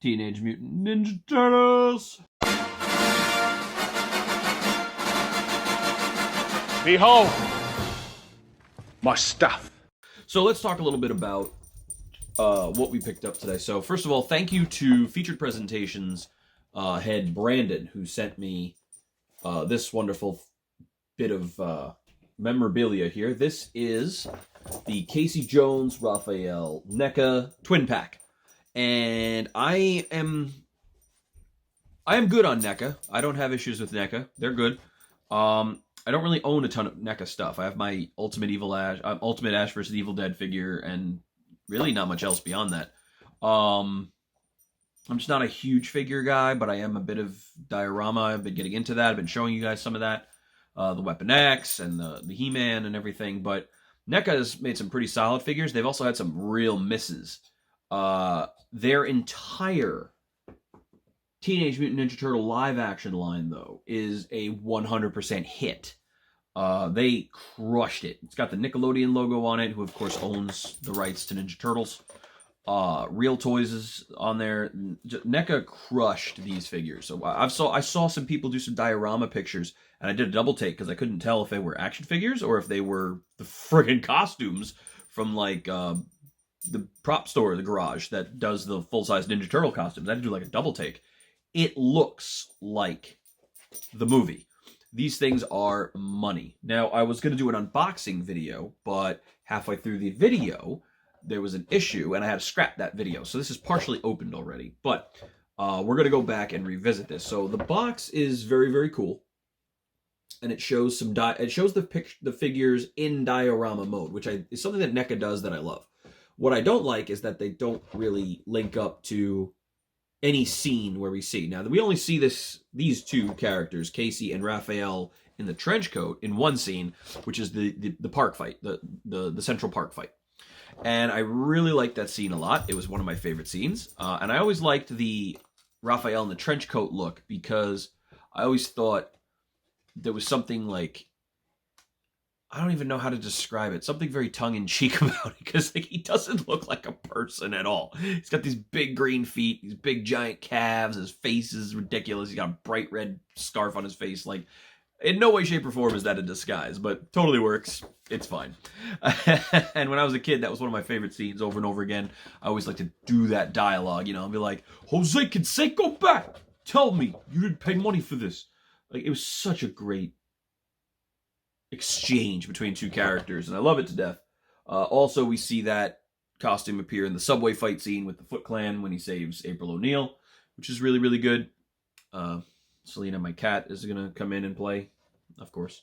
Teenage Mutant Ninja Turtles. Behold my stuff. So let's talk a little bit about what we picked up today. So first of all, thank you to Featured Presentations head Brandon, who sent me this wonderful bit of memorabilia here. This is the Casey Jones Raphael NECA twin pack. And I am good on NECA. I don't have issues with NECA. They're good. I don't really own a ton of NECA stuff. I have my Ultimate Ash vs. Evil Dead figure, and really not much else beyond that. I'm just not a huge figure guy, but I am a bit of diorama. I've been getting into that. I've been showing you guys some of that. The Weapon X and the He-Man and everything. But NECA has made some pretty solid figures. They've also had some real misses. Their entire Teenage Mutant Ninja Turtle live action line, though, is a 100% hit. They crushed it. It's got the Nickelodeon logo on it, who of course owns the rights to Ninja Turtles. Real Toys is on there. NECA crushed these figures. So I saw some people do some diorama pictures, and I did a double take because I couldn't tell if they were action figures or if they were the friggin' costumes from like the prop store, the garage that does the full-size Ninja Turtle costumes. I had to do like a double take. It looks like the movie. These things are money. Now, I was going to do an unboxing video, but halfway through the video, there was an issue, and I had to scrap that video. So this is partially opened already, but we're going to go back and revisit this. So the box is very, very cool, and it shows the figures in diorama mode, which is something that NECA does that I love. What I don't like is that they don't really link up to any scene where we see. Now, we only see these two characters, Casey and Raphael, in the trench coat in one scene, which is the park fight, the Central Park fight. And I really liked that scene a lot. It was one of my favorite scenes. And I always liked the Raphael in the trench coat look because I always thought there was something like, I don't even know how to describe it. Something very tongue-in-cheek about it, because like, he doesn't look like a person at all. He's got these big green feet, these big giant calves, his face is ridiculous, he's got a bright red scarf on his face. Like, in no way, shape, or form is that a disguise, but totally works. It's fine. And when I was a kid, that was one of my favorite scenes over and over again. I always like to do that dialogue, and be like, Jose Canseco back! Tell me, you didn't pay money for this. Like, it was such a great exchange between two characters, and I love it to death. Also, we see that costume appear in the subway fight scene with the Foot Clan when he saves April O'Neil, which is really, really good. Selena, my cat, is going to come in and play, of course.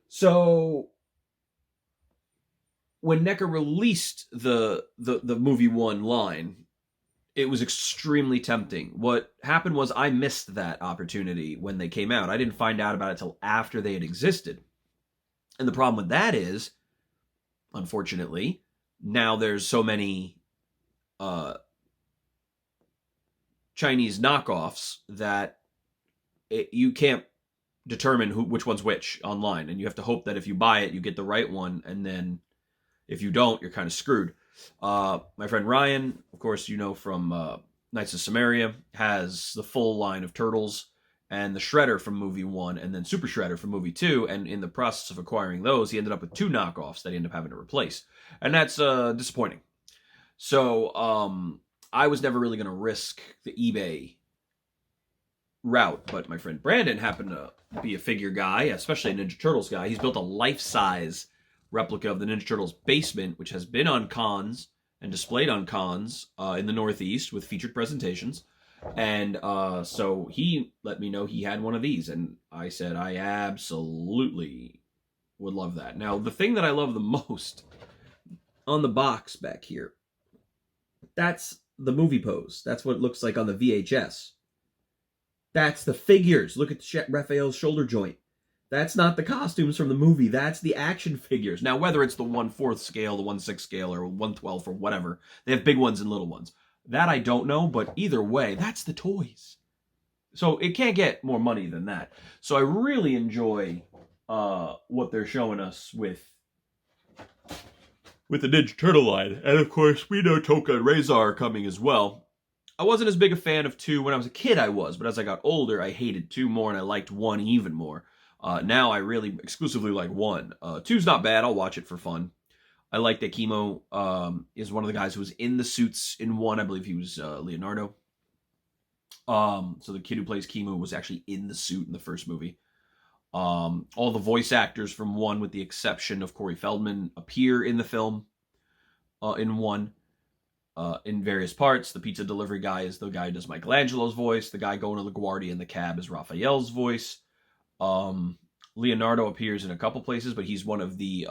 So, when NECA released the movie one line, it was extremely tempting. What happened was I missed that opportunity when they came out. I didn't find out about it till after they had existed. And the problem with that is, unfortunately, now there's so many Chinese knockoffs that you can't determine which one's which online. And you have to hope that if you buy it, you get the right one. And then if you don't, you're kind of screwed. My friend Ryan, of course, from Knights of Samaria, has the full line of Turtles and the Shredder from movie 1 and then Super Shredder from movie 2. And in the process of acquiring those, he ended up with 2 knockoffs that he ended up having to replace. And that's disappointing. So I was never really going to risk the eBay route, but my friend Brandon happened to be a figure guy, especially a Ninja Turtles guy. He's built a life-size replica of the Ninja Turtles basement, which has been on cons and displayed on cons in the Northeast with featured presentations. And so he let me know he had one of these, and I said I absolutely would love that. Now, the thing that I love the most on the box back here, that's the movie pose. That's what it looks like on the VHS. That's the figures. Look at Raphael's shoulder joint. That's not the costumes from the movie. That's the action figures. Now, whether it's the 1/4 scale, the 1/6 scale, or 1/12 or whatever, they have big ones and little ones. That I don't know, but either way, that's the toys. So it can't get more money than that. So I really enjoy what they're showing us with the Ninja Turtle line. And of course, we know Toka and Razor are coming as well. I wasn't as big a fan of 2 when I was a kid. I was, but as I got older, I hated 2 more, and I liked 1 even more. Now I really exclusively like 1. 2's not bad. I'll watch it for fun. I like that Chemo is one of the guys who was in the suits in 1. I believe he was Leonardo. So the kid who plays Chemo was actually in the suit in the first movie. All the voice actors from 1, with the exception of Corey Feldman, appear in the film in 1 in various parts. The pizza delivery guy is the guy who does Michelangelo's voice. The guy going to LaGuardia in the cab is Raphael's voice. Leonardo appears in a couple places, but he's one of the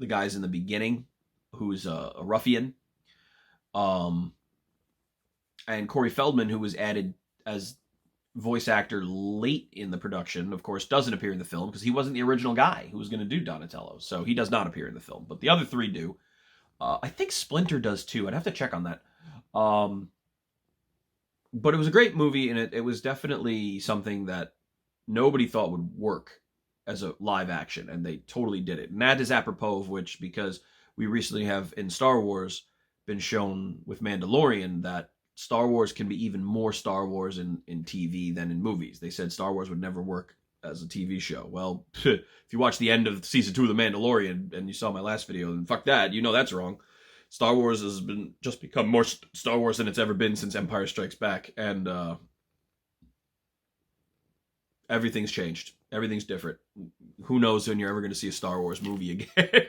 guys in the beginning who's a ruffian. And Corey Feldman, who was added as voice actor late in the production, of course, doesn't appear in the film because he wasn't the original guy who was going to do Donatello. So he does not appear in the film. But the other 3 do. I think Splinter does too. I'd have to check on that. But it was a great movie, and it was definitely something that nobody thought would work as a live action, and they totally did it. And that is apropos of which, because we recently have in Star Wars been shown with Mandalorian that Star Wars can be even more Star Wars in TV than in movies. They said Star Wars would never work as a TV show. Well, if you watch the end of season 2 of The Mandalorian and you saw my last video, then fuck that, you know that's wrong. Star Wars has just become more Star Wars than it's ever been since Empire Strikes Back, and everything's changed. Everything's different. Who knows when you're ever going to see a Star Wars movie again.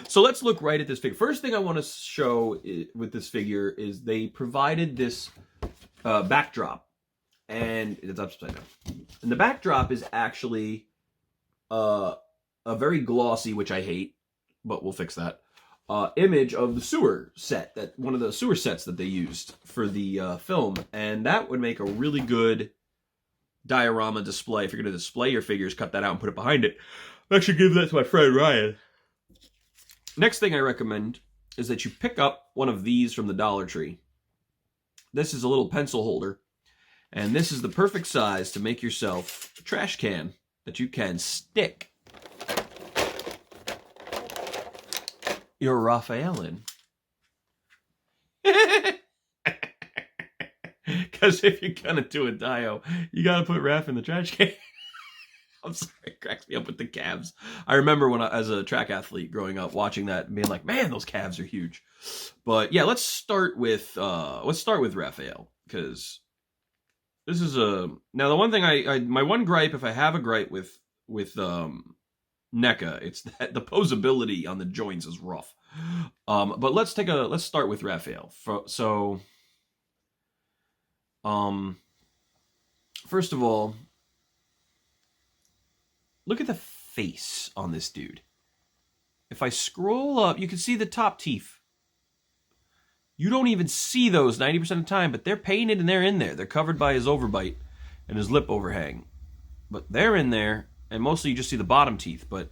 So let's look right at this figure. First thing I want to show with this figure is they provided this backdrop. And it's upside down. And the backdrop is actually a very glossy, which I hate, but we'll fix that, image of the sewer set, that one of the sewer sets that they used for the film. And that would make a really good diorama display. If you're going to display your figures, cut that out and put it behind it. I actually give that to my friend Ryan. Next thing I recommend is that you pick up one of these from the Dollar Tree. This is a little pencil holder, and this is the perfect size to make yourself a trash can that you can stick your Raphael in. Because if you're going to do a dio, you got to put Raph in the trash can. I'm sorry, it cracks me up with the calves. I remember when as a track athlete growing up, watching that and being like, man, those calves are huge. But yeah, let's start with Raphael, because this is now the one thing my one gripe, if I have a gripe with NECA, it's that the posability on the joints is rough. But let's start with Raphael. First of all, look at the face on this dude. If I scroll up, you can see the top teeth. You don't even see those 90% of the time, but they're painted and they're in there. They're covered by his overbite and his lip overhang. But they're in there, and mostly you just see the bottom teeth. But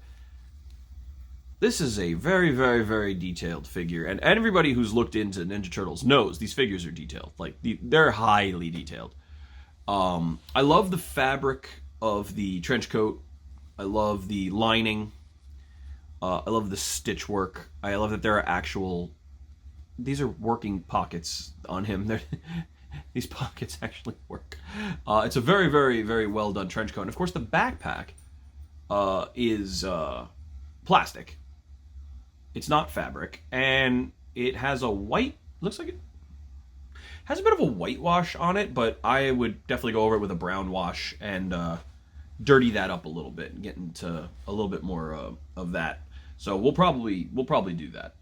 this is a very, very, very detailed figure. And everybody who's looked into Ninja Turtles knows these figures are detailed. Like, they're highly detailed. I love the fabric of the trench coat. I love the lining. I love the stitch work. I love that there are these are working pockets on him. These pockets actually work. It's a very, very, very well done trench coat. And of course, the backpack is plastic. It's not fabric, and it has a white. Looks like it has a bit of a whitewash on it, but I would definitely go over it with a brown wash and dirty that up a little bit and get into a little bit more of that. So we'll probably do that.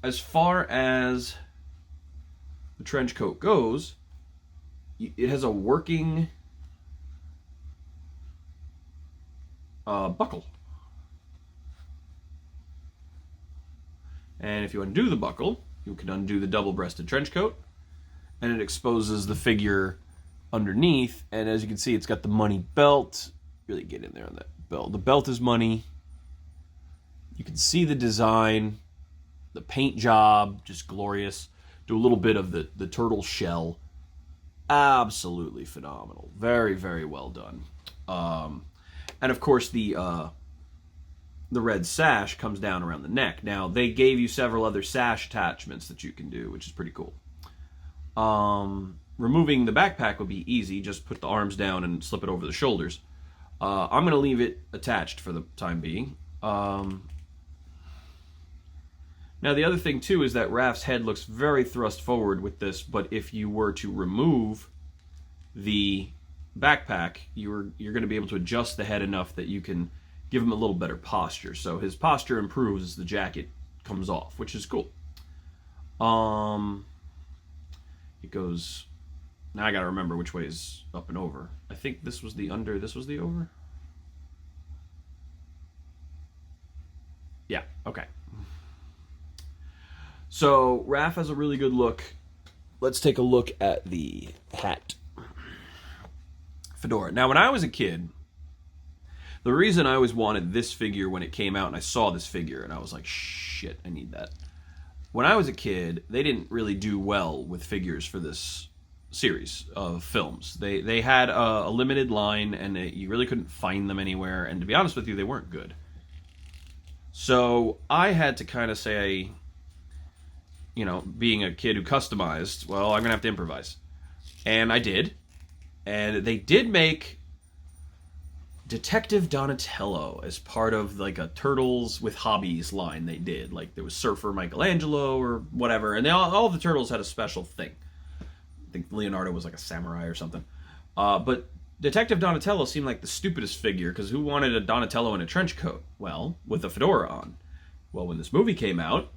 As far as the trench coat goes, it has a working buckle. And if you undo the buckle, you can undo the double-breasted trench coat, and it exposes the figure underneath. And as you can see, it's got the money belt. Really get in there on that belt. The belt is money. You can see the design, the paint job, just glorious. Do a little bit of the turtle shell. Absolutely phenomenal. Very, very well done. And of course, the red sash comes down around the neck. Now, they gave you several other sash attachments that you can do, which is pretty cool. Removing the backpack would be easy. Just put the arms down and slip it over the shoulders. I'm going to leave it attached for the time being. Now, the other thing, too, is that Raph's head looks very thrust forward with this, but if you were to remove the backpack, you're going to be able to adjust the head enough that you can give him a little better posture. So his posture improves as the jacket comes off, which is cool. It goes... Now I got to remember which way is up and over. I think this was the under, this was the over? Yeah, okay. So, Raph has a really good look. Let's take a look at the hat. Fedora. Now, when I was a kid, the reason I always wanted this figure when it came out, and I saw this figure, and I was like, shit, I need that. When I was a kid, they didn't really do well with figures for this series of films. They had a limited line, and you really couldn't find them anywhere, and to be honest with you, they weren't good. So, I had to kind of say... You know, being a kid who customized, well, I'm going to have to improvise. And I did. And they did make Detective Donatello as part of, like, a Turtles with Hobbies line they did. Like, there was Surfer Michelangelo or whatever. And all the Turtles had a special thing. I think Leonardo was, like, a samurai or something. But Detective Donatello seemed like the stupidest figure, because who wanted a Donatello in a trench coat? Well, with a fedora on. Well, when this movie came out,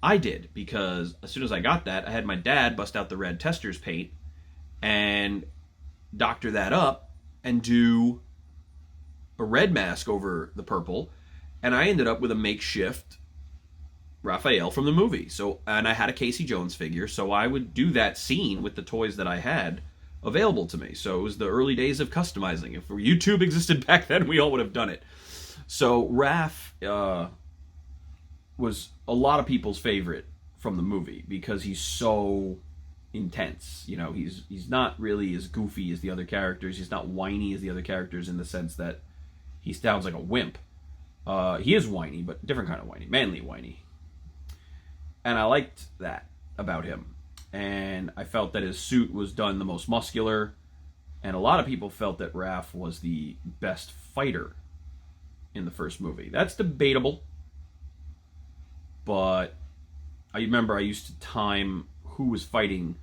I did, because as soon as I got that, I had my dad bust out the red tester's paint and doctor that up and do a red mask over the purple, and I ended up with a makeshift Raphael from the movie. So, and I had a Casey Jones figure, so I would do that scene with the toys that I had available to me. So it was the early days of customizing. If YouTube existed back then, we all would have done it. So Raph was a lot of people's favorite from the movie because he's so intense. You know, he's not really as goofy as the other characters. He's not whiny as the other characters in the sense that he sounds like a wimp. He is whiny, but different kind of whiny, manly whiny. And I liked that about him. And I felt that his suit was done the most muscular. And a lot of people felt that Raph was the best fighter in the first movie. That's debatable. But I remember I used to time who was fighting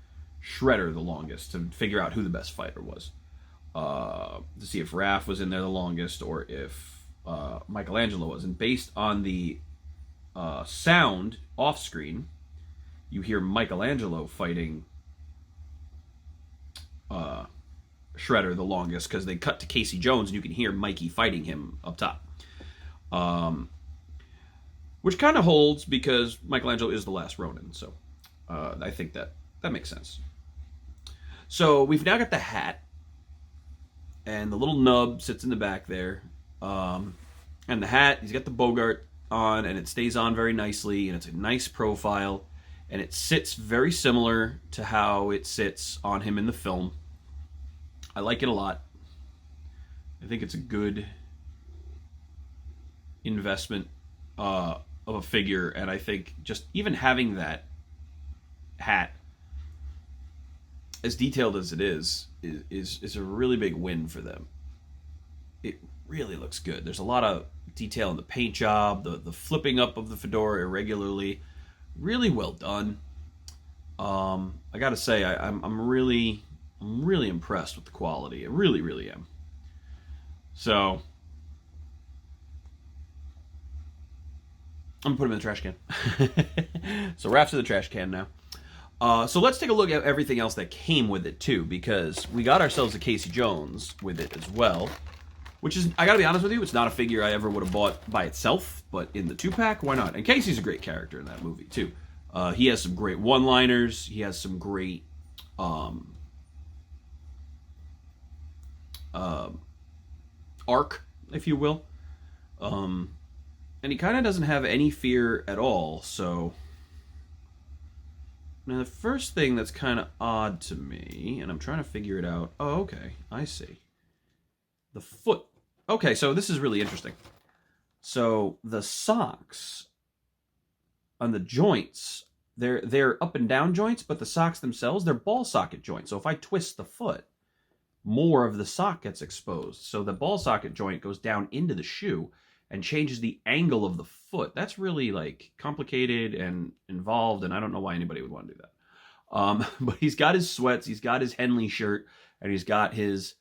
Shredder the longest to figure out who the best fighter was. To see if Raph was in there the longest or if Michelangelo was. And based on the sound off screen, you hear Michelangelo fighting Shredder the longest because they cut to Casey Jones and you can hear Mikey fighting him up top. Which kind of holds because Michelangelo is the last Ronin, so I think that makes sense. So we've now got the hat, and the little nub sits in the back there, and the hat, he's got the Bogart on, and it stays on very nicely, and it's a nice profile, and it sits very similar to how it sits on him in the film. I like it a lot. I think it's a good investment of a figure, and I think just even having that hat, as detailed as it is a really big win for them. It really looks good. There's a lot of detail in the paint job, the flipping up of the fedora irregularly, really well done. I gotta say, I'm really impressed with the quality. I really am. So I'm going to put him in the trash can. So Raph's in the trash can now. So let's take a look at everything else that came with it, too, because we got ourselves a Casey Jones with it as well, which is, I got to be honest with you, it's not a figure I ever would have bought by itself, but in the 2-pack, why not? And Casey's a great character in that movie, too. He has some great one-liners. He has some great arc, if you will. And he kind of doesn't have any fear at all, so... Now, the first thing that's kind of odd to me, and I'm trying to figure it out... Oh, okay, I see. The foot. Okay, so this is really interesting. So, the socks on the joints they're up and down joints, but the socks themselves, they're ball socket joints. So if I twist the foot, more of the sock gets exposed. So the ball socket joint goes down into the shoe and changes the angle of the foot. That's really like complicated and involved, and I don't know why anybody would want to do that. But he's got his sweats, he's got his Henley shirt, and he's got his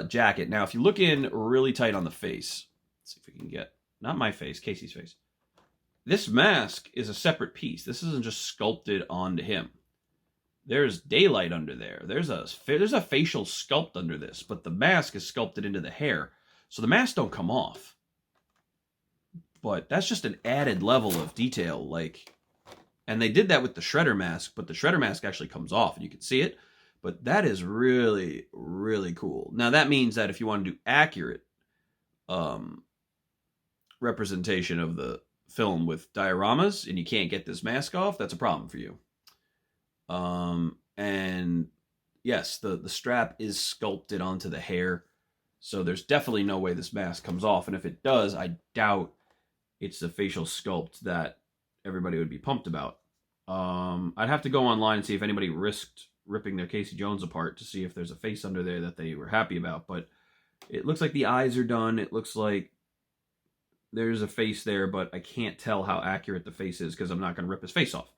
jacket. Now, if you look in really tight on the face, let's see if we can get, not my face, Casey's face. This mask is a separate piece. This isn't just sculpted onto him. There's daylight under there. There's a facial sculpt under this, but the mask is sculpted into the hair. So the masks don't come off. But that's just an added level of detail. Like, and they did that with the Shredder mask, but the Shredder mask actually comes off and you can see it. But that is really, really cool. Now that means that if you want to do accurate representation of the film with dioramas and you can't get this mask off, that's a problem for you. And yes, the strap is sculpted onto the hair, so there's definitely no way this mask comes off. And if it does, I doubt it's the facial sculpt that everybody would be pumped about. I'd have to go online and see if anybody risked ripping their Casey Jones apart to see if there's a face under there that they were happy about. But it looks like the eyes are done. It looks like there's a face there, but I can't tell how accurate the face is because I'm not going to rip his face off.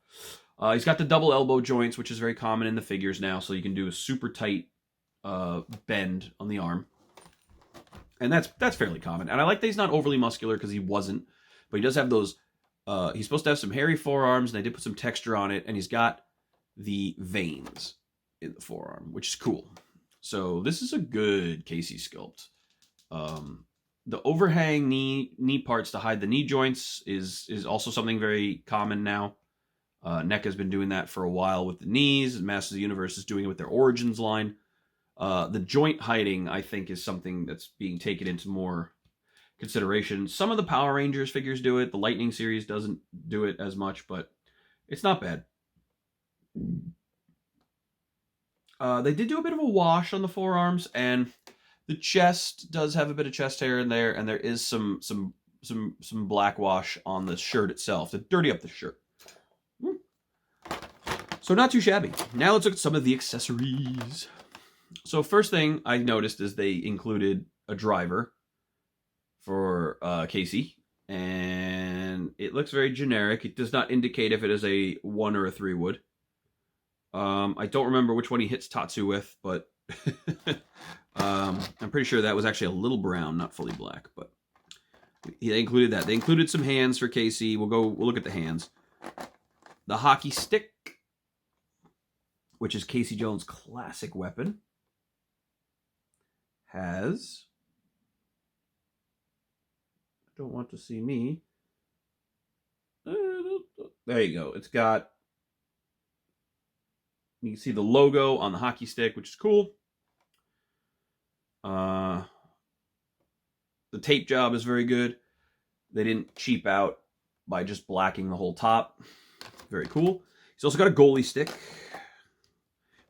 He's got the double elbow joints, which is very common in the figures now, so you can do a super tight bend on the arm. And that's fairly common. And I like that he's not overly muscular because he wasn't, but he does have those, he's supposed to have some hairy forearms, and they did put some texture on it, and he's got the veins in the forearm, which is cool. So this is a good Casey sculpt. The overhang knee parts to hide the knee joints is also something very common now. NECA's been doing that for a while with the knees, and Masters of the Universe is doing it with their Origins line. The joint hiding, I think, is something that's being taken into more consideration. Some of the Power Rangers figures do it. The Lightning series doesn't do it as much, but it's not bad. They did do a bit of a wash on the forearms, and the chest does have a bit of chest hair in there, and there is some black wash on the shirt itself to dirty up the shirt. So not too shabby. Now let's look at some of the accessories. So first thing I noticed is they included a driver for Casey, and it looks very generic. It does not indicate if it is a 1 or a 3 wood. I don't remember which one he hits Tatsu with, but I'm pretty sure that was actually a little brown, not fully black. But they included that. They included some hands for Casey. We'll look at the hands. The hockey stick, which is Casey Jones' classic weapon, has, don't want to see me, there you go. It's got, you can see the logo on the hockey stick, which is cool. The tape job is very good. They didn't cheap out by just blacking the whole top. Very cool. He's also got a goalie stick,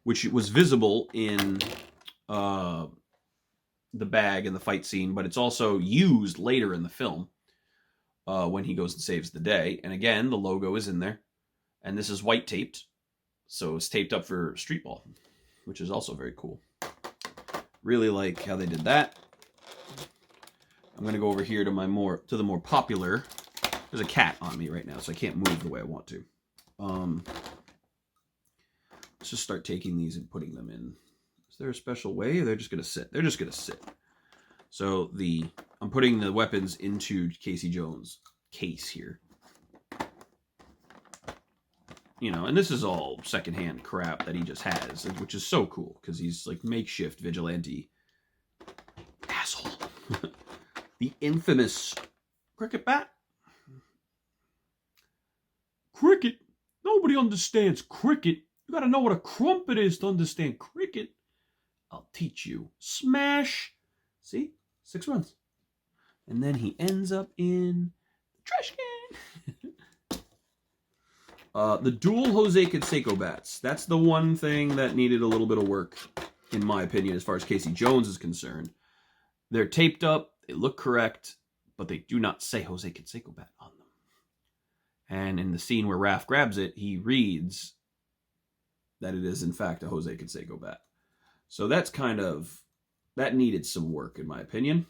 which was visible in the bag in the fight scene, but it's also used later in the film when he goes and saves the day. And again, the logo is in there. And this is white taped, so it's taped up for street ball, which is also very cool. Really like how they did that. I'm going to go over here to the more popular. There's a cat on me right now, so I can't move the way I want to. Let's just start taking these and putting them in. Is there a special way, or they're just going to sit? They're just going to sit. So I'm putting the weapons into Casey Jones' case here. You know, and this is all secondhand crap that he just has, which is so cool, because he's like makeshift vigilante. Asshole. The infamous cricket bat. Cricket? Nobody understands cricket. You gotta know what a crumpet is to understand cricket. I'll teach you. Smash. See? 6 runs. And then he ends up in the trash can. The dual Jose Canseco bats. That's the one thing that needed a little bit of work, in my opinion, as far as Casey Jones is concerned. They're taped up. They look correct, but they do not say Jose Canseco bat on them. And in the scene where Raph grabs it, he reads that it is, in fact, a Jose Canseco bat. So that's that needed some work, in my opinion.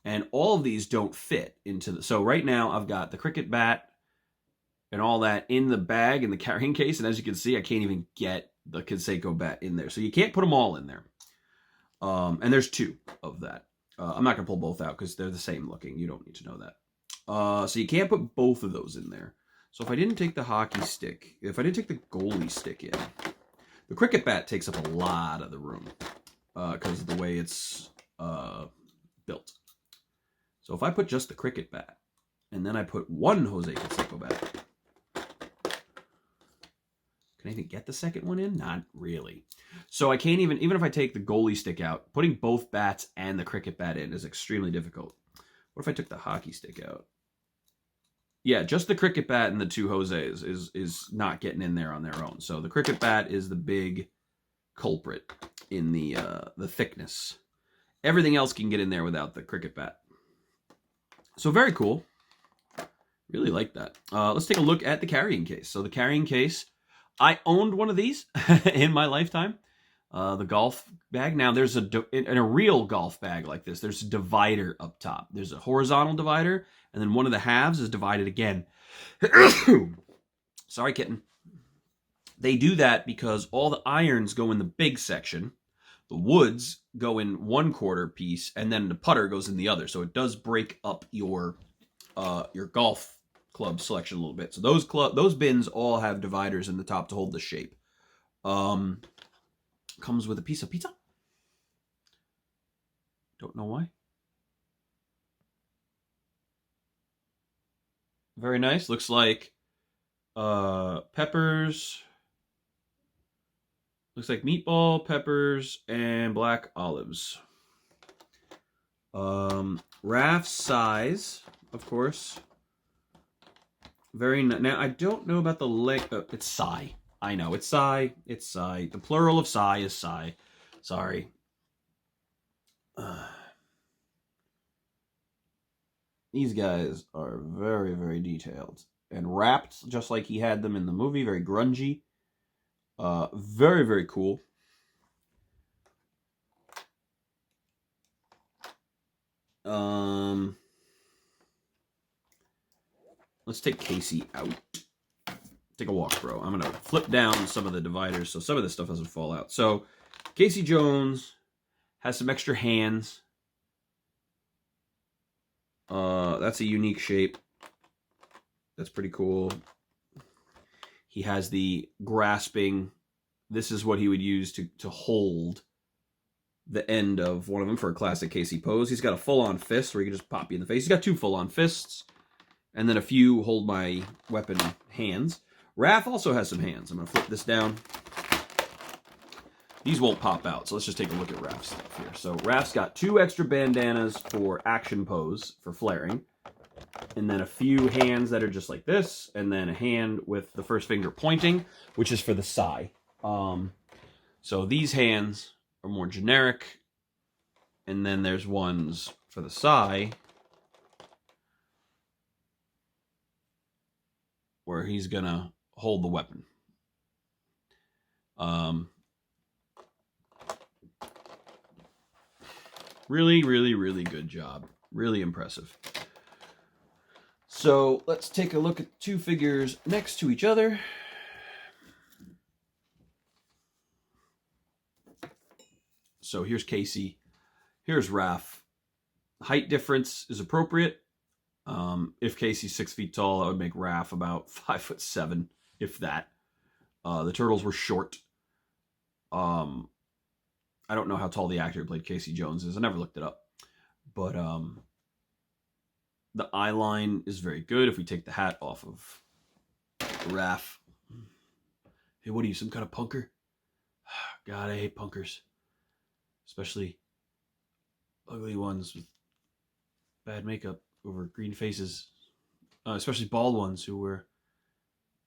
And all of these don't fit into the... So right now, I've got the cricket bat and all that in the bag, in the carrying case. And as you can see, I can't even get the Canseco bat in there. So you can't put them all in there. And there's 2 of that. I'm not going to pull both out because they're the same looking. You don't need to know that. So you can't put both of those in there. So if I didn't take the hockey stick, if I didn't take the goalie stick in, the cricket bat takes up a lot of the room because of the way it's built. So if I put just the cricket bat, and then I put 1 Jose Canseco bat, can I even get the second one in? Not really. So I can't even if I take the goalie stick out, putting both bats and the cricket bat in is extremely difficult. What if I took the hockey stick out? Yeah, just the cricket bat and the 2 Jose's is not getting in there on their own. So the cricket bat is the big culprit in the thickness. Everything else can get in there without the cricket bat. So very cool. Really like that. Let's take a look at the carrying case. So the carrying case, I owned one of these in my lifetime. The golf bag. Now there's in a real golf bag like this, there's a divider up top. There's a horizontal divider, and then one of the halves is divided again. Sorry, kitten. They do that because all the irons go in the big section. The woods go in 1/4 piece, and then the putter goes in the other. So it does break up your golf club selection a little bit. So those bins all have dividers in the top to hold the shape. Comes with a piece of pizza. Don't know why. Very nice. Looks like peppers. Looks like meatball, peppers, and black olives. Raph's size, of course. Very nice. Now, I don't know about the length. It's Psy. I know, it's Psy. It's Psy. The plural of Psy is Psy. Sorry. These guys are very, very detailed. And wrapped just like he had them in the movie. Very grungy. Very, very cool. Let's take Casey out. Take a walk, bro. I'm going to flip down some of the dividers so some of this stuff doesn't fall out. So, Casey Jones has some extra hands. That's a unique shape. That's pretty cool. He has the grasping. This is what he would use to hold the end of one of them for a classic Casey pose. He's got a full-on fist where he can just pop you in the face. He's got 2 full-on fists. And then a few hold my weapon hands. Raph also has some hands. I'm going to flip this down. These won't pop out, so let's just take a look at Raph's stuff here. So Raph's got 2 extra bandanas for action pose, for flaring. And then a few hands that are just like this. And then a hand with the first finger pointing, which is for the Psy. So these hands are more generic. And then there's ones for the Psy where he's going to hold the weapon. Really, really, really good job. Really impressive. So let's take a look at 2 figures next to each other. So here's Casey. Here's Raph. Height difference is appropriate. If Casey's 6 feet tall, I would make Raph about 5'7", if that. The turtles were short. I don't know how tall the actor who played Casey Jones is. I never looked it up. But the eye line is very good if we take the hat off of Raph. Hey, what are you, some kind of punker? God, I hate punkers. Especially ugly ones with bad makeup over green faces. Especially bald ones who wear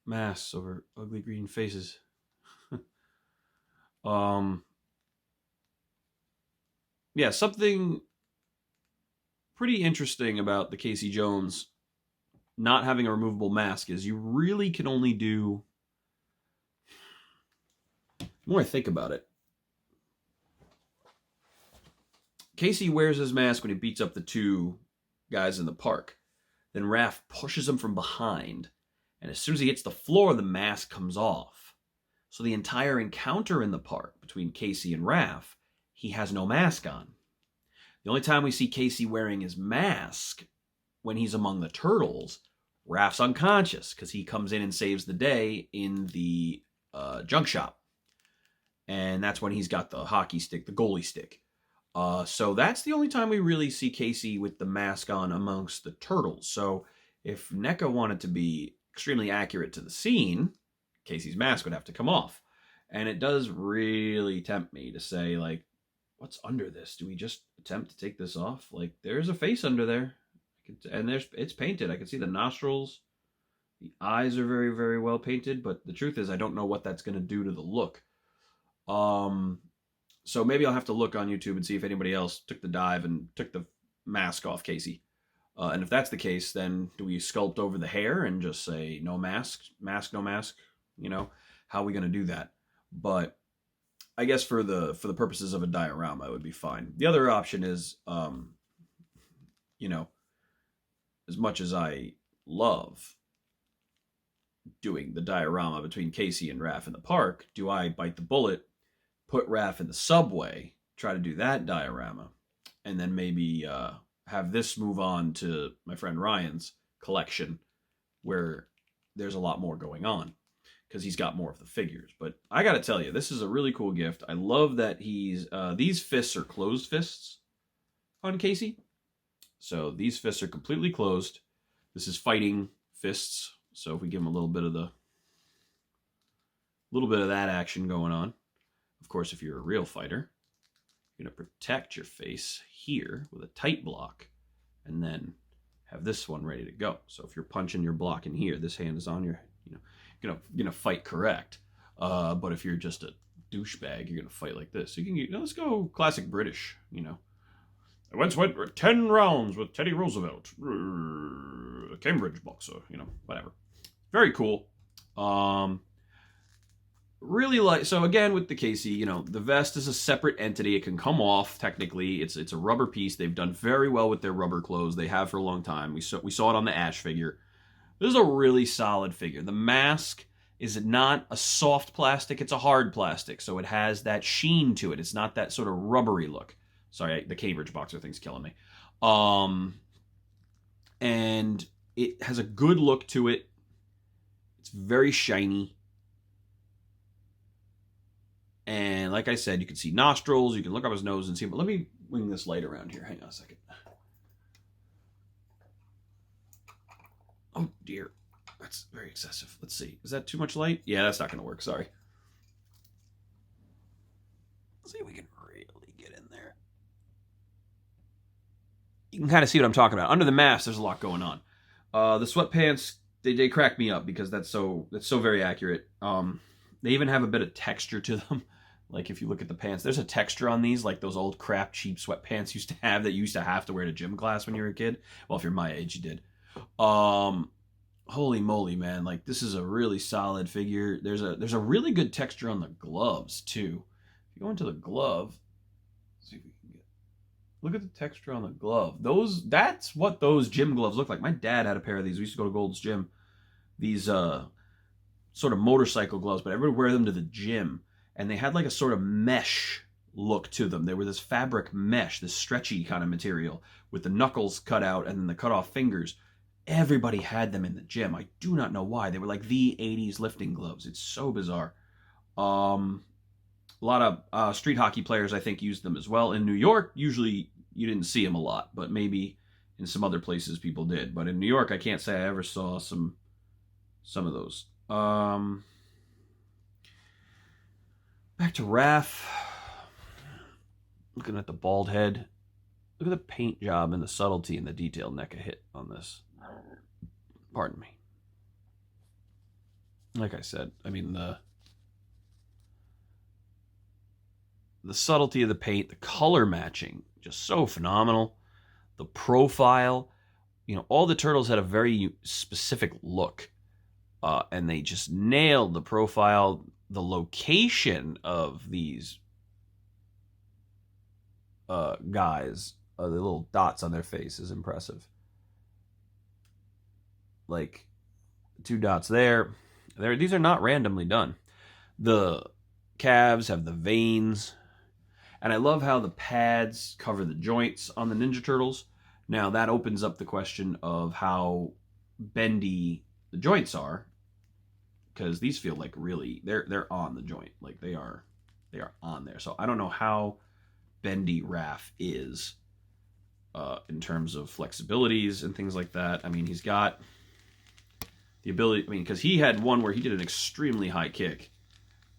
masks over ugly green faces. Yeah, something pretty interesting about the Casey Jones not having a removable mask is you really can only do... The more I think about it, Casey wears his mask when he beats up the two guys in the park. Then Raph pushes him from behind, and as soon as he hits the floor, the mask comes off. So the entire encounter in the park between Casey and Raph, he has no mask on. The only time we see Casey wearing his mask when he's among the turtles, Raph's unconscious because he comes in and saves the day in the junk shop. And that's when he's got the hockey stick, the goalie stick. So that's the only time we really see Casey with the mask on amongst the turtles. So if NECA wanted to be extremely accurate to the scene, Casey's mask would have to come off. And it does really tempt me to say, like, what's under this? Do we just attempt to take this off? Like, there's a face under there. And it's painted. I can see the nostrils. The eyes are very, very well painted. But the truth is, I don't know what that's going to do to the look. So maybe I'll have to look on YouTube and see if anybody else took the dive and took the mask off Casey. And if that's the case, then do we sculpt over the hair and just say no mask, no mask? You know, how are we going to do that? But I guess for the purposes of a diorama, it would be fine. The other option is, you know, as much as I love doing the diorama between Casey and Raph in the park, do I bite the bullet, put Raph in the subway, try to do that diorama, and then maybe have this move on to my friend Ryan's collection, where there's a lot more going on, because he's got more of the figures. But I gotta tell you, this is a really cool gift. I love that he's... these fists are closed fists on Casey. So these fists are completely closed. This is fighting fists. So if we give him a little bit of that action going on. Of course, if you're a real fighter, you're going to protect your face here with a tight block and then have this one ready to go. So if you're punching your block in here, this hand is on your, you know, you're going to fight correct. But if you're just a douchebag, you're going to fight like this. So you can, you know, let's go classic British, you know. I once went 10 rounds with Teddy Roosevelt, a Cambridge boxer, you know, whatever. Very cool. Really like, so again with the Casey, you know, the vest is a separate entity. It can come off technically. It's a rubber piece. They've done very well with their rubber clothes. They have for a long time. We saw it on the Ash figure. This is a really solid figure. The mask is not a soft plastic, it's a hard plastic. So it has that sheen to it. It's not that sort of rubbery look. Sorry, the Cambridge boxer thing's killing me. And it has a good look to it. It's very shiny. And like I said, you can see nostrils. You can look up his nose and see. But let me wing this light around here. Hang on a second. Oh, dear. That's very excessive. Let's see. Is that too much light? Yeah, that's not going to work. Sorry. Let's see if we can really get in there. You can kind of see what I'm talking about. Under the mask, there's a lot going on. The sweatpants, they crack me up because that's so very accurate. They even have a bit of texture to them. Like if you look at the pants, there's a texture on these, like those old crap cheap sweatpants used to have that you used to have to wear to gym class when you were a kid. Well, if you're my age, you did. Holy moly, man! Like this is a really solid figure. There's a really good texture on the gloves too. If you go into the glove, let's see if we can get. Look at the texture on the glove. That's what those gym gloves look like. My dad had a pair of these. We used to go to Gold's Gym. These sort of motorcycle gloves, but everyone would wear them to the gym. And they had like a sort of mesh look to them. They were this fabric mesh, this stretchy kind of material with the knuckles cut out and then the cut off fingers. Everybody had them in the gym. I do not know why. They were like the 80s lifting gloves. It's so bizarre. A lot of street hockey players, I think, used them as well. In New York, usually you didn't see them a lot, but maybe in some other places people did. But in New York, I can't say I ever saw some of those. Back to Raph. Looking at the bald head. Look at the paint job and the subtlety and the detail NECA hit on this. Pardon me. Like I said, I mean, the subtlety of the paint, the color matching, just so phenomenal. The profile. all the turtles had a very specific look, and they just nailed the profile. The location of these guys, the little dots on their face, is impressive. Like 2 dots there. These are not randomly done. The calves have the veins, and I love how the pads cover the joints on the Ninja Turtles. Now that opens up the question of how bendy the joints are, because these feel like really they're on the joint, like they are on there. So I don't know how bendy Raph is in terms of flexibilities and things like that. I mean, he's got the ability. I mean, because he had one where he did an extremely high kick,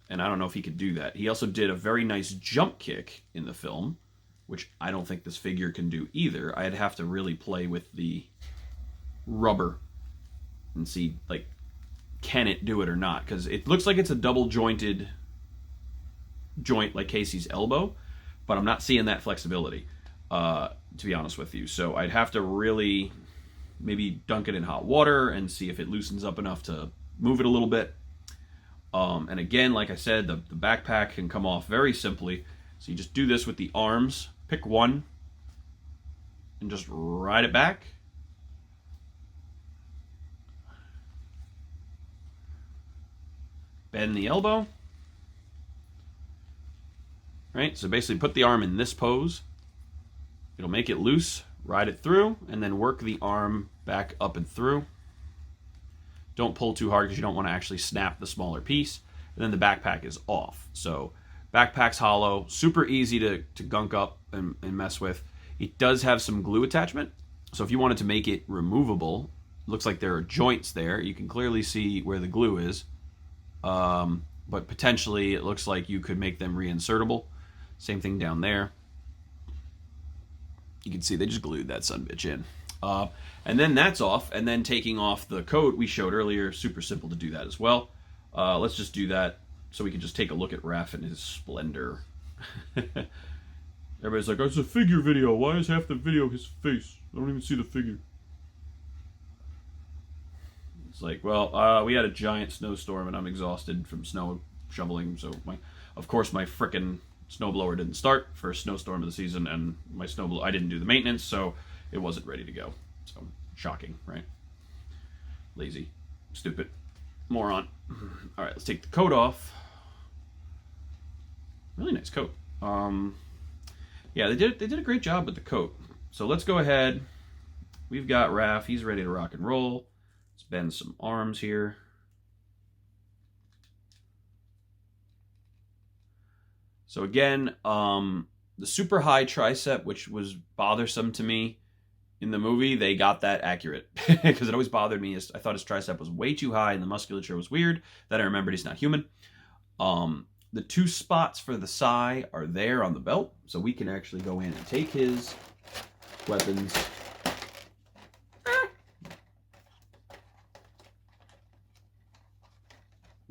and I don't know if he could do that. He also did a very nice jump kick in the film, which I don't think this figure can do either. I'd have to really play with the rubber and see, like, can it do it or not? Because it looks like it's a double jointed joint like Casey's elbow, but I'm not seeing that flexibility, to be honest with you. So I'd have to really maybe dunk it in hot water and see if it loosens up enough to move it a little bit. And again, like I said, the backpack can come off very simply. So you just do this with the arms, pick one, and just ride it back. Bend the elbow. Right, so basically put the arm in this pose. It'll make it loose, ride it through, and then work the arm back up and through. Don't pull too hard because you don't want to actually snap the smaller piece. And then the backpack is off. So backpack's hollow, super easy to gunk up and mess with. It does have some glue attachment. So if you wanted to make it removable, it looks like there are joints there. You can clearly see where the glue is. But potentially it looks like you could make them reinsertable. Same thing down there. You can see they just glued that sumbitch in. And then that's off, and then taking off the coat we showed earlier, super simple to do that as well. Let's just do that so we can just take a look at Raph and his splendor. Everybody's like, oh, it's a figure video. Why is half the video his face? I don't even see the figure. It's like, well, we had a giant snowstorm and I'm exhausted from snow shoveling, so of course my frickin' snowblower didn't start. First snowstorm of the season, and my snowblower, I didn't do the maintenance, so it wasn't ready to go. So shocking, right? Lazy, stupid, moron. All right, let's take the coat off. Really nice coat. Yeah, they did a great job with the coat. So let's go ahead. We've got Raph. He's ready to rock and roll. Let's bend some arms here. So again, the super high tricep, which was bothersome to me in the movie, they got that accurate because it always bothered me. I thought his tricep was way too high and the musculature was weird. Then I remembered he's not human. The 2 spots for the sai are there on the belt, so we can actually go in and take his weapons.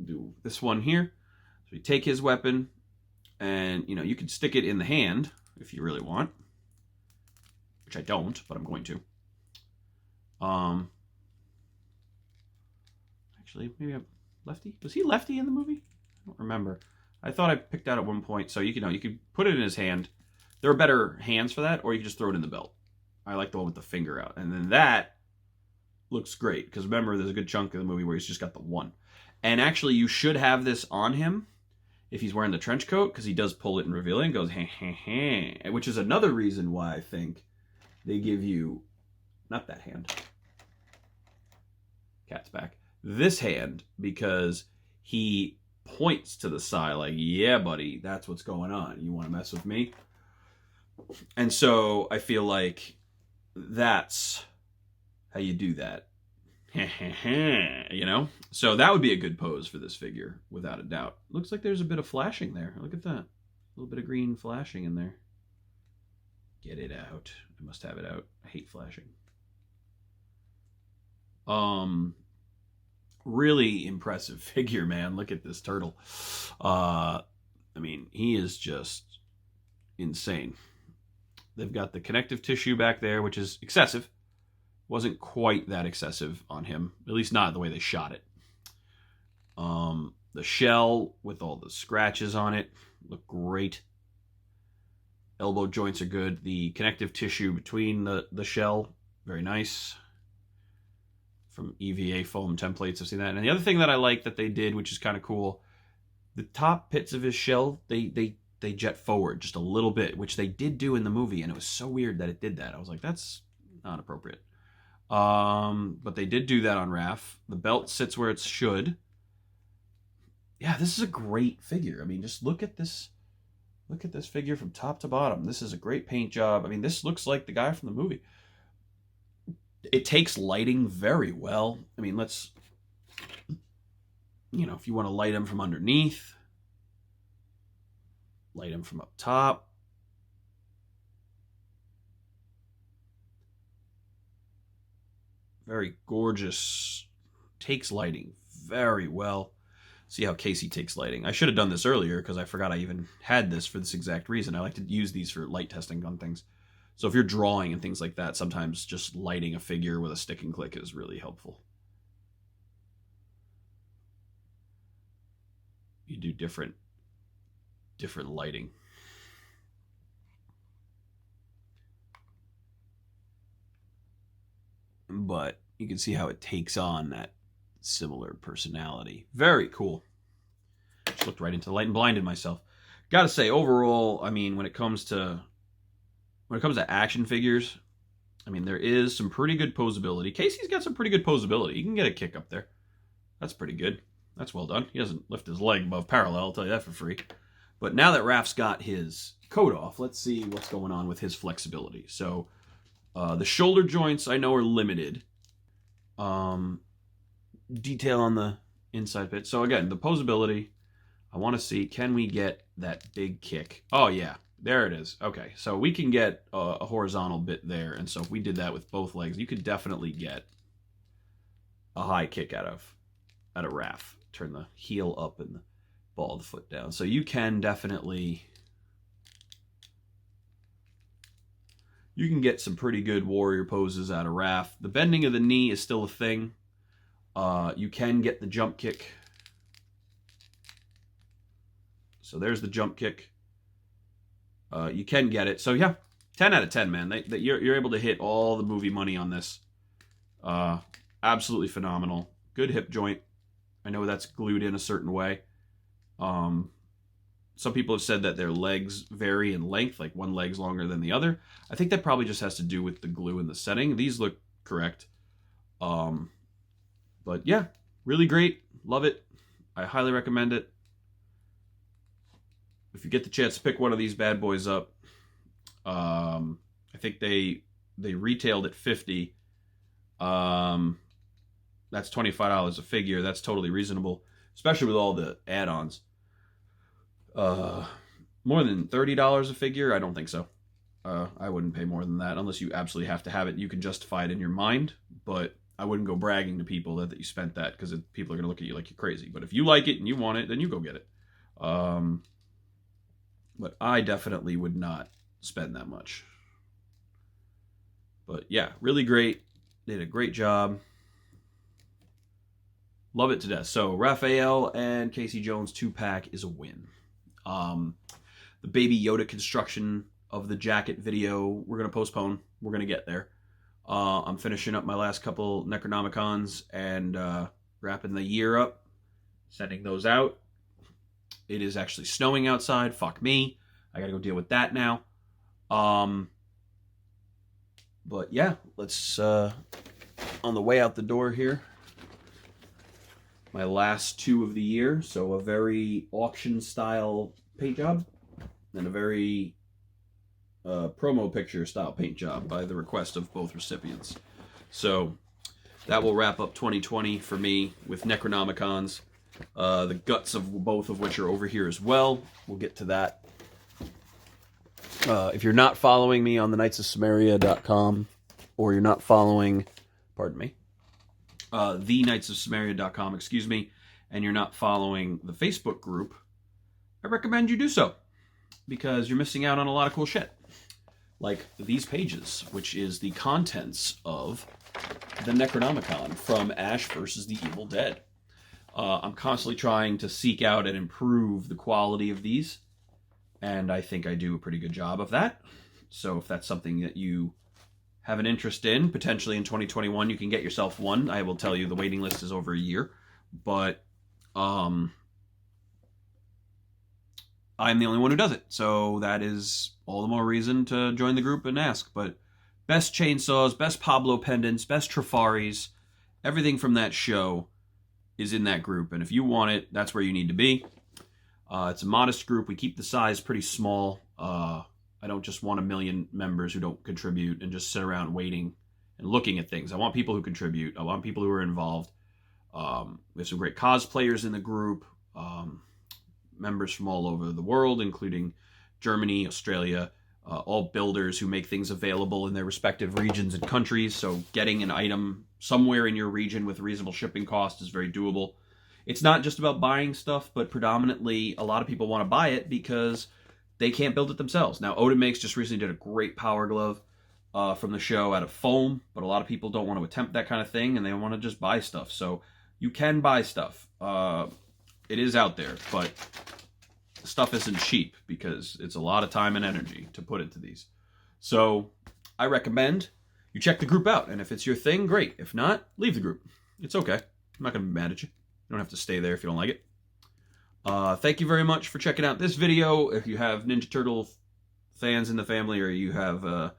Do this one here. So we take his weapon, and you can stick it in the hand if you really want, which I don't, but I'm going to. Actually, maybe I'm lefty. Was he lefty in the movie? I don't remember. I thought I picked out at one point. So you could put it in his hand. There are better hands for that, or you can just throw it in the belt. I like the one with the finger out, and then that looks great because remember, there's a good chunk of the movie where he's just got the one. And actually, you should have this on him if he's wearing the trench coat, because he does pull it and reveal it and goes, heh, heh, heh, which is another reason why I think they give you, not that hand, cat's back, this hand, because he points to the side like, yeah, buddy, that's what's going on. You want to mess with me? And so I feel like that's how you do that. So that would be a good pose for this figure, without a doubt. Looks like there's a bit of flashing there. Look at that. A little bit of green flashing in there. Get it out. I must have it out. I hate flashing. Really impressive figure, man. Look at this turtle. I mean, he is just insane. They've got the connective tissue back there, which is excessive. Wasn't quite that excessive on him, at least not the way they shot it. The shell with all the scratches on it look great. Elbow joints are good. The connective tissue between the shell, very nice. From EVA foam templates, I've seen that. And the other thing that I like that they did, which is kind of cool, the top bits of his shell, they jet forward just a little bit, which they did do in the movie, and it was so weird that it did that. I was like, that's not appropriate. But they did do that on Raph. The belt sits where it should. Yeah, this is a great figure. I mean, just look at this. Look at this figure from top to bottom. This is a great paint job. I mean, this looks like the guy from the movie. It takes lighting very well. I mean, let's, you know, if you want to light him from underneath, light him from up top. Very gorgeous. Takes lighting very well. See how Casey takes lighting. I should have done this earlier because I forgot I even had this for this exact reason. I like to use these for light testing on things. So if you're drawing and things like that, sometimes just lighting a figure with a stick and click is really helpful. You do different lighting. But you can see how it takes on that similar personality. Very cool. Just looked right into the light and blinded myself. Gotta say, overall, I mean, when it comes to action figures, I mean, there is some pretty good posability. Casey's got some pretty good posability. You can get a kick up there. That's pretty good. That's well done. He doesn't lift his leg above parallel, I'll tell you that for free. But now that Raph's got his coat off, let's see what's going on with his flexibility. So, the shoulder joints, I know, are limited. Detail on the inside bit. So again, the posability, I want to see, can we get that big kick? Oh yeah, there it is. Okay, so we can get a horizontal bit there, and so if we did that with both legs, you could definitely get a high kick out of Raph. Turn the heel up and the ball of the foot down. So you can definitely, you can get some pretty good warrior poses out of Raph. The bending of the knee is still a thing. You can get the jump kick. So there's the jump kick. You can get it. So yeah, 10 out of 10, man. You're able to hit all the movie money on this. Absolutely phenomenal. Good hip joint. I know that's glued in a certain way. Some people have said that their legs vary in length, like one leg's longer than the other. I think that probably just has to do with the glue and the setting. These look correct. But yeah, really great. Love it. I highly recommend it. If you get the chance to pick one of these bad boys up, I think they retailed at $50. That's $25 a figure. That's totally reasonable, especially with all the add-ons. More than $30 a figure? I don't think so. I wouldn't pay more than that unless you absolutely have to have it. You can justify it in your mind, but I wouldn't go bragging to people that you spent that, because people are going to look at you like you're crazy. But if you like it and you want it, then you go get it. But I definitely would not spend that much. But yeah, really great. They did a great job. Love it to death. So Raphael and Casey Jones 2-pack is a win. The Baby Yoda construction of the jacket video, we're going to postpone. We're going to get there. I'm finishing up my last couple Necronomicons and wrapping the year up, sending those out. It is actually snowing outside. Fuck me. I got to go deal with that now. But yeah, let's, on the way out the door here, my last two of the year. So a very auction style paint job and a very promo picture style paint job by the request of both recipients. So that will wrap up 2020 for me with Necronomicons. The guts of both of which are over here as well. We'll get to that. If you're not following me on the knightsofsamaria.com, or you're not following, pardon me, the knightsofsamaria.com, excuse me, and you're not following the Facebook group, I recommend you do so, because you're missing out on a lot of cool shit. Like these pages, which is the contents of the Necronomicon from Ash versus the Evil Dead. I'm constantly trying to seek out and improve the quality of these, and I think I do a pretty good job of that. So if that's something that you have an interest in, potentially in 2021, you can get yourself one. I will tell you the waiting list is over a year, but I'm the only one who does it. So that is all the more reason to join the group and ask. But best chainsaws, best Pablo pendants, best Trafaris, everything from that show is in that group. And if you want it, that's where you need to be. It's a modest group. We keep the size pretty small. I don't just want 1 million members who don't contribute and just sit around waiting and looking at things. I want people who contribute. I want people who are involved. We have some great cosplayers in the group. Members from all over the world, including Germany, Australia, all builders who make things available in their respective regions and countries. So getting an item somewhere in your region with reasonable shipping cost is very doable. It's not just about buying stuff, but predominantly a lot of people want to buy it because they can't build it themselves. Now, Odin Makes just recently did a great power glove from the show out of foam, but a lot of people don't want to attempt that kind of thing, and they want to just buy stuff. So you can buy stuff. It is out there, but stuff isn't cheap because it's a lot of time and energy to put into these. So I recommend you check the group out, and if it's your thing, great. If not, leave the group. It's okay. I'm not going to be mad at you. You don't have to stay there if you don't like it. Thank you very much for checking out this video. If you have Ninja Turtle fans in the family, or you have a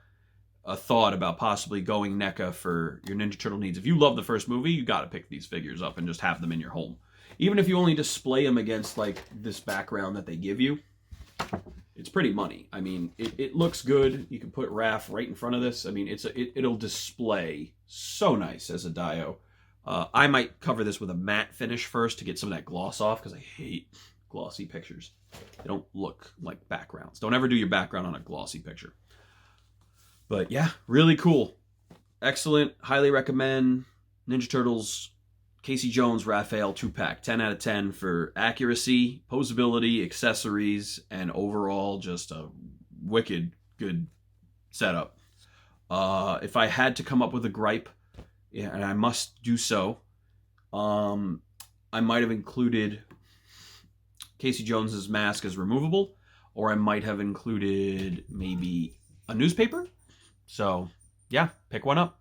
thought about possibly going NECA for your Ninja Turtle needs, if you love the first movie, you got to pick these figures up and just have them in your home. Even if you only display them against like this background that they give you, it's pretty money. I mean, it looks good. You can put Raph right in front of this. I mean, it'll display so nice as a dio. I might cover this with a matte finish first to get some of that gloss off, because I hate glossy pictures. They don't look like backgrounds. Don't ever do your background on a glossy picture. But yeah, really cool. Excellent. Highly recommend Ninja Turtles Casey Jones Raphael 2-pack. 10 out of 10 for accuracy, posability, accessories, and overall just a wicked good setup. If I had to come up with a gripe, and I must do so, I might have included Casey Jones's mask as removable, or I might have included maybe a newspaper. So yeah, pick one up.